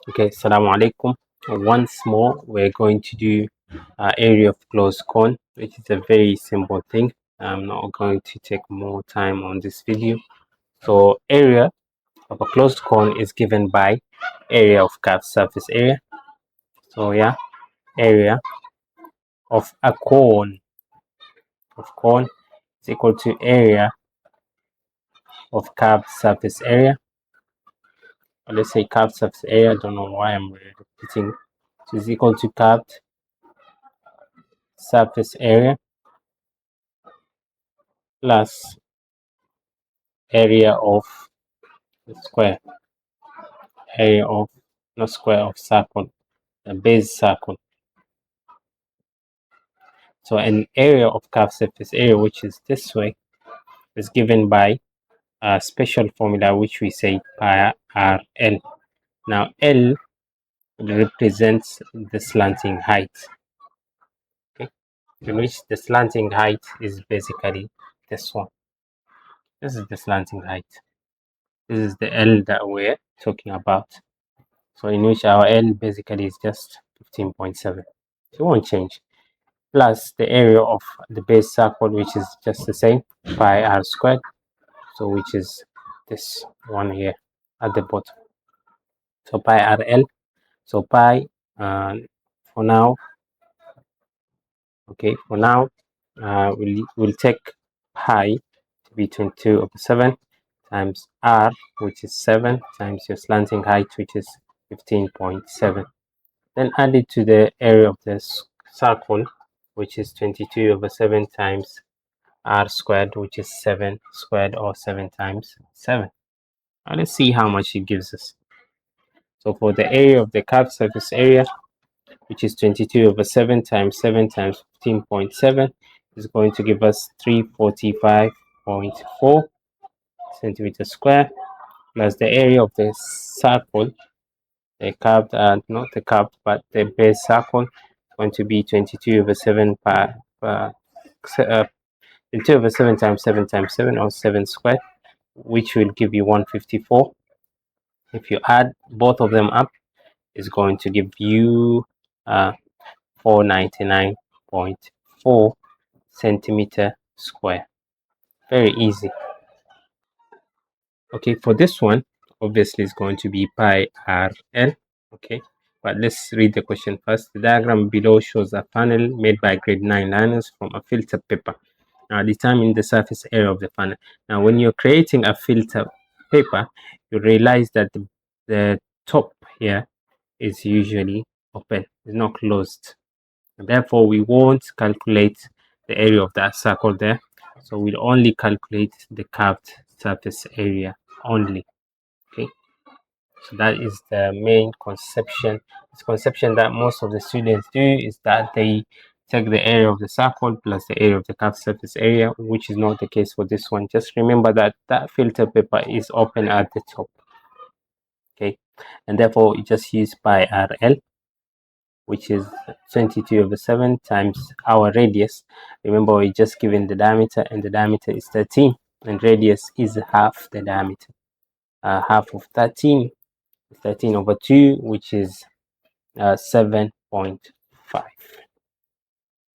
Okay, Assalamu alaikum. Once more, we're going to do area of closed cone, which is a very simple thing. I'm not going to take more time on this video. So, area of a closed cone is given by area of curved surface area. So, yeah, area of a cone is equal to area of curved surface area. Or let's say curved surface area. I don't know why I'm repeating. So, is equal to curved surface area plus area of the square, area of not square of circle, the base circle. So an area of curved surface area, which is this way, is given by a special formula which we say pi RL. Now L represents the slanting height. Okay, in which the slanting height is basically this one. This is the slanting height. This is the L that we're talking about. So in which our L basically is just 15.7. It won't change. Plus the area of the base circle, which is just the same, pi r squared. So which is this one here at the bottom. So pi rl. So pi for now. Okay, for now we'll take pi to be 22/7 times r, which is 7, times your slanting height, which is 15.7. Then add it to the area of this circle, which is 22/7 times r squared, which is 7 squared, or 7 times 7. Now let's see how much it gives us. So for the area of the curved surface area, which is 22/7 times 7 times 15.7, is going to give us 345.4 centimeters square, plus the area of the circle, the curved, not the curved, but the base circle, going to be 22/7 22/7 times 7 times 7, or 7 squared, which will give you 154. If you add both of them up, it's going to give you 499.4 centimeter square. Very easy. Okay, for this one, obviously it's going to be pi rl. Okay, but let's read the question first. The diagram below shows a funnel made by grade 9 liners from a filter paper. Now determine the surface area of the funnel. Now when you're creating a filter paper, you realize that the top here is usually open, it's not closed. Therefore we won't calculate the area of that circle there, so we'll only calculate the curved surface area only. Okay, so that is the main conception. This conception that most of the students do is that they take the area of the circle plus the area of the curved surface area, which is not the case for this one. Just remember that that filter paper is open at the top. Okay, and therefore you just use pi rl, which is 22/7 times our radius. Remember, we're just given the diameter, and the diameter is 13, and radius is half the diameter. Half of 13 is 13/2, which is 7.5.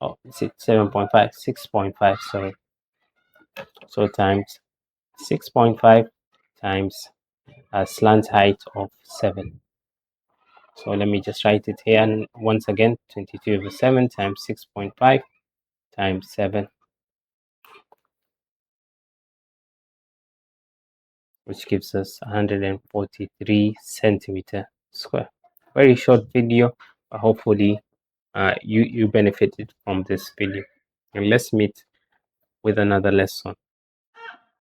Oh, is it 7.5? 6.5, sorry. So times 6.5 times a slant height of 7. So let me just write it here, and once again, 22/7 times 6.5 times 7, which gives us 143 centimeter square. Very short video, but hopefully you benefited from this video. And let's meet with another lesson.